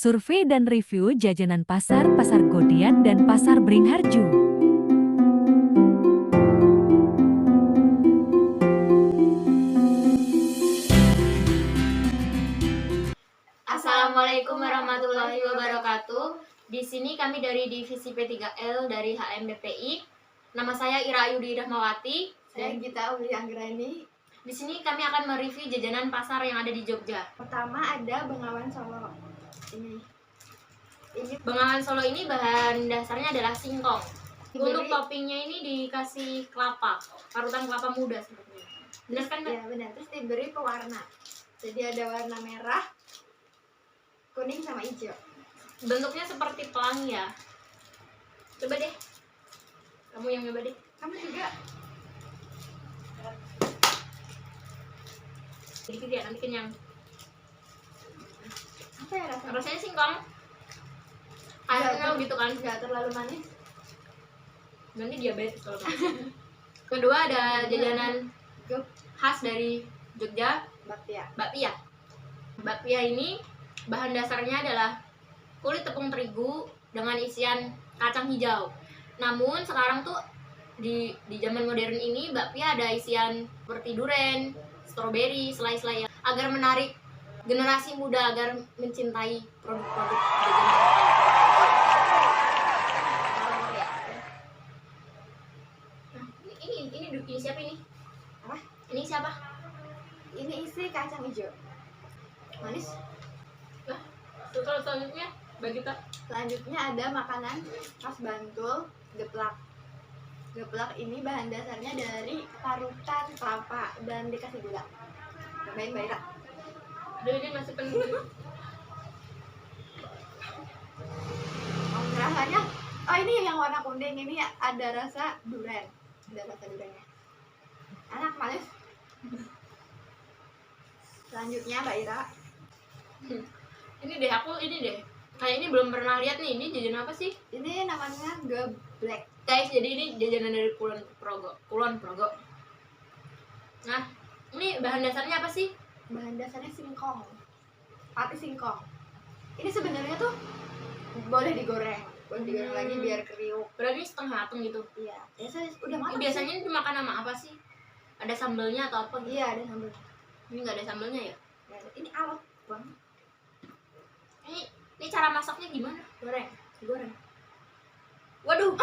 Survei dan review jajanan pasar Pasar Godian dan Pasar Beringharjo. Assalamualaikum warahmatullahi wabarakatuh. Di sini kami dari divisi P3L dari HMBPI. Nama saya Ira Ayudi Rahmawati. Saya Gita Uli Anggrani. Di sini kami akan mereview jajanan pasar yang ada di Jogja. Pertama ada Bengawan Solo. Ini Bengawan Solo ini bahan dasarnya adalah singkong. Untuk Diberi- toppingnya ini dikasih kelapa, parutan kelapa muda sepertinya. Benar kan, Mbak? ya benar. Terus diberi pewarna. Jadi ada warna merah, kuning sama hijau. Bentuknya seperti pelangi ya. Coba deh. Kamu yang coba deh. Kamu juga Sedikit ya, nanti kenyang. apa ya rasanya? Rasanya singkong. Kayak gitu kan. Nggak terlalu manis. Nanti diabetes kalau makan. Kedua ada jajanan khas dari Jogja, Bakpia. bakpia. Bakpia ini bahan dasarnya adalah kulit tepung terigu dengan isian kacang hijau. Namun sekarang tuh di zaman modern ini bakpia ada isian seperti duren, stroberi, selai-selai agar menarik generasi muda agar mencintai produk-produk jajanan Korea. Nah, ini siapa ini? Apa? Ini siapa? Ini isi kacang hijau. Manis. Terus kalau selanjutnya bagi kita. Selanjutnya ada makanan khas Bantul, geplak. Geplak ini bahan dasarnya dari parutan kelapa dan dikasih gula. Cobain Mbak Ira. Aduh, ini masih penuh. Rasanya, oh ini yang warna kuning ini ada rasa durian, ada rasa duriannya. Enak, manis. Selanjutnya Mbak Ira, Ini deh, aku ini deh. Kayak ini belum pernah lihat nih. Ini jajanan apa sih? ini namanya geblek. Guys, jadi ini jajanan dari Kulon Progo. Nah, ini bahan dasarnya apa sih? Bahan dasarnya singkong, pati singkong. Ini sebenarnya tuh boleh digoreng lagi biar kriuk. Berarti setengah mateng gitu. Iya, biasanya udah matang. Biasanya ini dimakan sama apa sih? Ada sambelnya atau apa? Iya, ada sambal. Ini nggak ada sambelnya ya? Ini awet banget. Ini cara masaknya gimana? Digoreng. Waduh.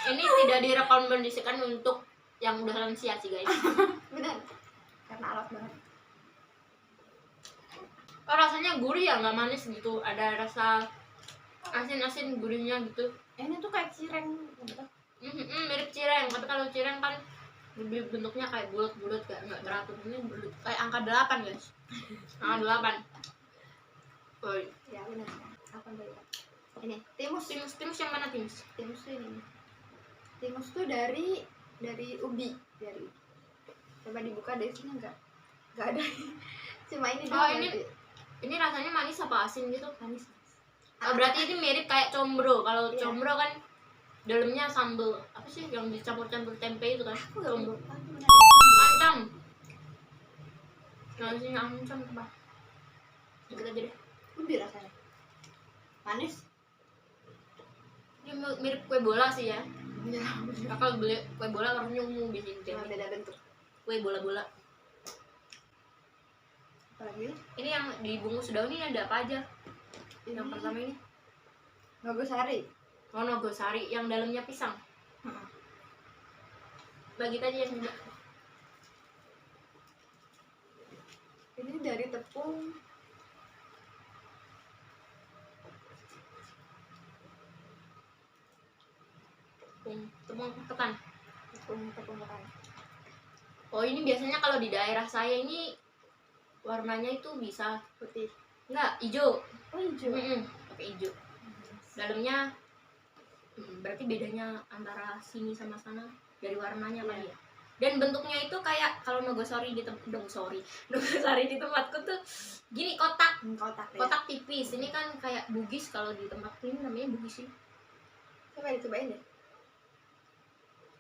Ini tidak direkomendasikan untuk yang udah lansia sih guys. Benar. Karena awet banget. Oh, rasanya gurih ya, nggak manis gitu. Ada rasa asin-asin gurihnya gitu. Ini tuh kayak cireng gitu. Mirip cireng, tapi kalau cireng kan lebih bentuknya kayak bulat-bulat, kayak nggak teratur. Ini bulat, kayak angka 8 guys. Angka 8. Oh, Ya benar. Apa Mbak Ira? Ini timus. timus yang mana timus? Timus tuh ini. Timus tuh dari ubi, dari coba dibuka dari sini enggak ada. Cuma ini Oh, doang. ini. Nanti. Ini rasanya manis apa asin gitu? Manis. Oh, berarti ini mirip kayak combro. Kalau Iya. combro kan dalamnya sambal apa sih yang dicampur-campur tempe itu kan? Aku nggak Combro. tahu benar ya. Ancam. Nasinya ancam apa? Dikit aja deh. Ubi rasanya. Manis. Ini mirip kue bola sih ya. Ya, Kalau beli kue bola warnanya ungu biasanya cuma tempe. beda bentuk. Kue bola-bola. Apalagi Ini yang dibungkus daun ini ada apa aja? Yang pertama ini Nogosari. oh, nogosari yang dalamnya pisang. Bagi aja yang juga. Ini dari tepung Tepung ketan. tepung ketan. Oh, ini biasanya kalau di daerah saya ini warnanya itu bisa Putih. enggak hijau. Oh, hijau. Pakai hijau. Dalamnya berarti bedanya antara sini sama sana dari warnanya kali ya. Dan bentuknya itu kayak kalau nogosari di Nogosari di tempatku tuh gini, kotak Kotak. Ya. kotak tipis. Ini kan kayak bugis, kalau di tempatku ini namanya bugis sih. Coba dicobain deh.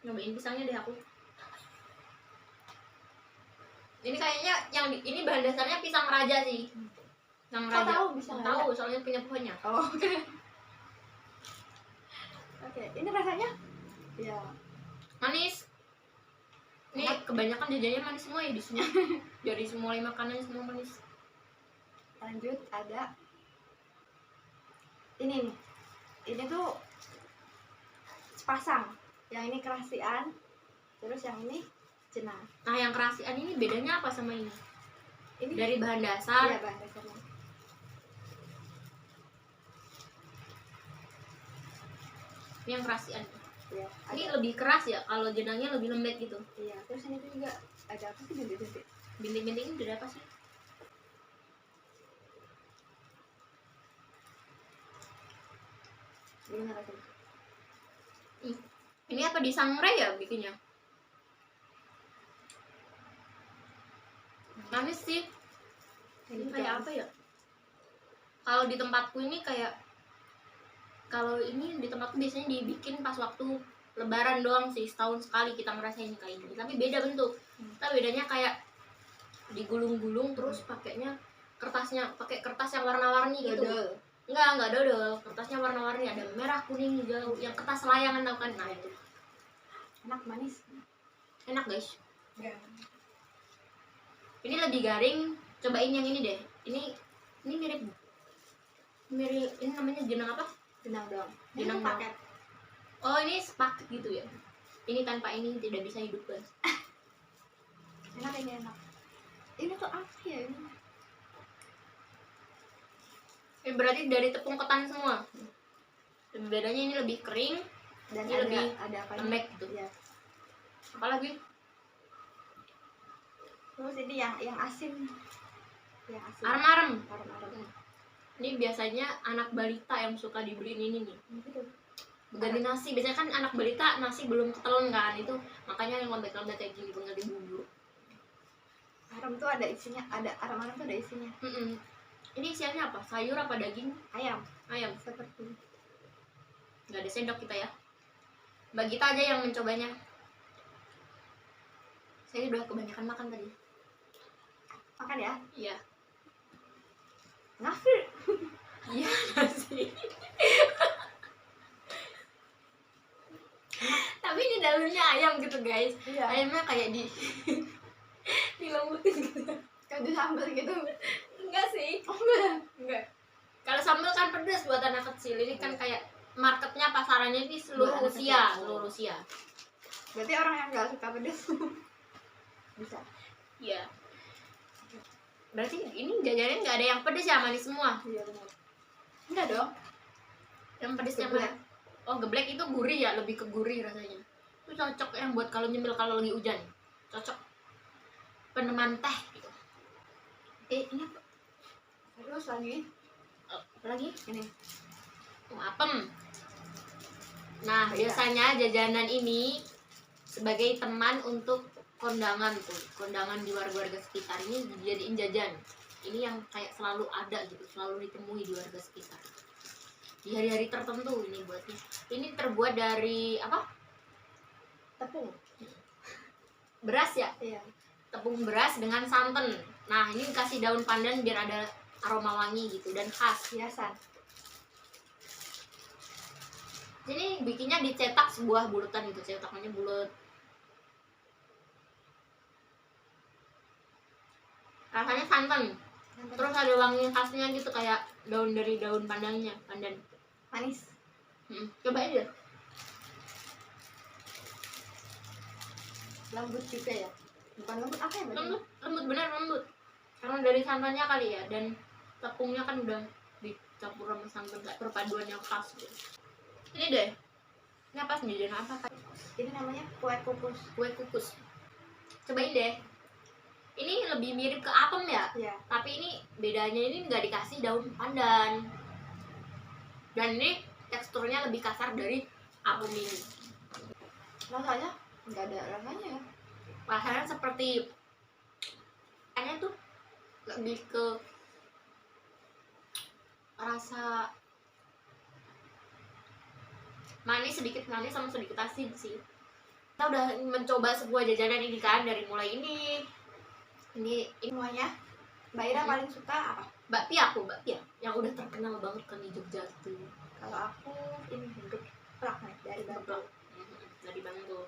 Nyobain pisangnya deh aku. Ini kayaknya ini bahan dasarnya pisang raja sih. Yang Kok raja. tahu bisa nggak Tahu soalnya punya pohonnya. Oh, oke. Oke, ini rasanya ya Manis. Ini kebanyakan jajannya manis semua ya di sini. Jadi mulai makanan semua manis. lanjut ada ini nih. Ini tuh sepasang. Yang ini kerasian, terus yang ini jenang. Nah, yang kerasian ini bedanya apa sama ini? Ini Dari bahan dasar. iya bahan dasarnya. Ini yang kerasian. Iya, Ini ada. lebih keras ya, kalau jenangnya lebih lembek gitu. Iya, terus ini tuh juga ada apa sih bintik-bintik? Bintik-bintik ini dari apa sih? Gimana rasanya? Ini apa di sangrai ya bikinnya? Manis sih. Ini kayak apa ya? Kalau di tempatku ini kayak, kalau ini di tempatku biasanya dibikin pas waktu Lebaran doang sih, setahun sekali kita ngerasain kayak ini. Tapi beda bentuk. Tapi bedanya kayak digulung-gulung terus pakainya kertasnya, pakai kertas yang warna-warni gitu. Dodol. Enggak dodol. Kertasnya warna-warni, ada merah, kuning, hijau, yang kertas layangan tau kan? Nah, itu. Enak manis. Enak, guys. Ya. Ini lebih garing. Cobain yang ini deh. Ini mirip ini namanya jenang apa? Jenang doang. Jenang Ini tuh paket. Oh, ini sepaket gitu ya. Ini tanpa ini tidak bisa hidup, guys. Enak ini enak. Ini tuh apa ya ini? Ini berarti dari tepung ketan semua. Bedanya ini lebih kering, Dan ini lebih ada apa lembek gitu. Ya. Apalagi Terus ini yang asin. Yang asin. arem-arem. Arem-arem. Ini biasanya anak balita yang suka dibeliin ini nih. Gitu. Ganti nasi. Biasanya kan anak balita nasi belum ketelen kan, itu makanya yang lembek-lembek kayak gini pengganti bumbu. Arem tuh ada isinya, ada arem-arem tuh ada isinya. Ini isiannya apa? Sayur apa daging? Ayam Ayam. seperti ini. Nggak ada sendok kita ya. Mbak Gita aja yang mencobanya. Saya udah kebanyakan makan tadi. Makan ya. Iya. Nasi. Iya nasi. Tapi ini dalamnya ayam gitu guys. Iya. Ayamnya kayak dilembutin gitu. Kayak di sambal gitu. Enggak sih. Oh enggak. Enggak. Kalau sambal kan pedas buat anak kecil. Ini kan kayak marketnya, pasarannya ini seluruh Buat anak usia, kecil. seluruh usia. Berarti orang yang nggak suka pedas bisa. Iya. Berarti ini jajanan nggak ada yang pedas ya, manis semua. Iya benar. Enggak dong. Yang pedasnya Geblek. mana? Oh, geblek itu gurih ya, lebih ke gurih rasanya. Itu cocok yang buat kalau nyemil kalau lagi hujan. Cocok. Peneman teh gitu. Ini apa? Terus lagi Apa lagi? ini. Apem. Nah, biasanya jajanan ini sebagai teman untuk kondangan tuh, kondangan di warga-warga sekitar ini dijadiin jajan. Ini yang kayak selalu ada gitu, selalu ditemui di warga sekitar. Di hari-hari tertentu ini buatnya. Ini terbuat dari apa? Tepung. Beras ya? Iya. Tepung beras dengan santan. Nah, ini kasih daun pandan biar ada aroma wangi gitu dan khas. Hiasan. Jadi bikinnya dicetak sebuah bulutan gitu, cetakannya bulat. Rasanya santan. Terus ada wangi khasnya gitu kayak daun dari daun pandannya, pandan. Manis. Coba aja. Lembut juga ya. Bukan lembut apa ya berarti? Lembut bener lembut. Karena dari santannya kali ya, dan tepungnya kan udah dicampur sama santan, kayak perpaduan yang khas gitu. Ini deh. Ini apa sendirian apa? Ini namanya kue kukus. Kue kukus. Cobain deh. Ini lebih mirip ke apem ya, Iya. tapi ini bedanya ini nggak dikasih daun pandan. Dan ini teksturnya lebih kasar dari apem ini. Rasanya nggak ada rasanya ya. Rasanya seperti kayaknya tuh lebih ke rasa manis, sedikit manis sama sedikit asin sih. Kita udah mencoba sebuah jajanan ini kan, dari mulai ini Semuanya. Mbak Ira paling suka apa? bakpia yang udah terkenal banget kan di Jogja tuh. Kalau aku ini geplak nih dari Bantul. Dari Bantul.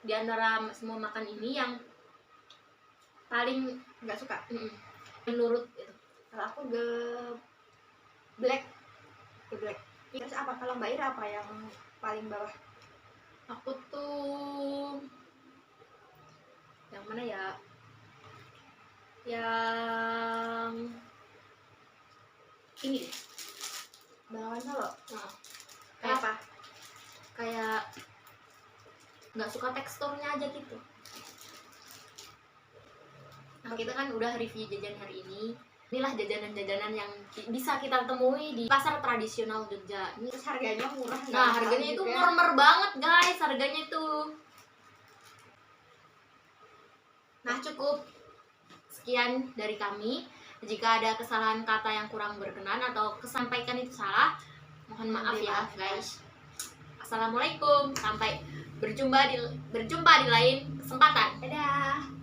Di antara semua makan ini yang paling Nggak suka. menurut itu Kalau aku geblek. Terus apa kalau Mbak Ira apa yang paling bawah? aku tuh yang mana ya, yang ini deh. Bengawan Solo. Nah, Kenapa? kayak nggak suka teksturnya aja gitu. Nah, kita kan udah review jajan hari ini. Inilah jajanan-jajanan yang bisa kita temui di pasar tradisional Jogja. Ini Terus harganya murah. nah, harganya itu murmer banget guys, harganya itu. Nah, cukup sekian dari kami. Jika ada kesalahan kata yang kurang berkenan atau kesampaikan itu salah, mohon maaf ya guys. Assalamualaikum, sampai berjumpa di lain kesempatan. Dadah.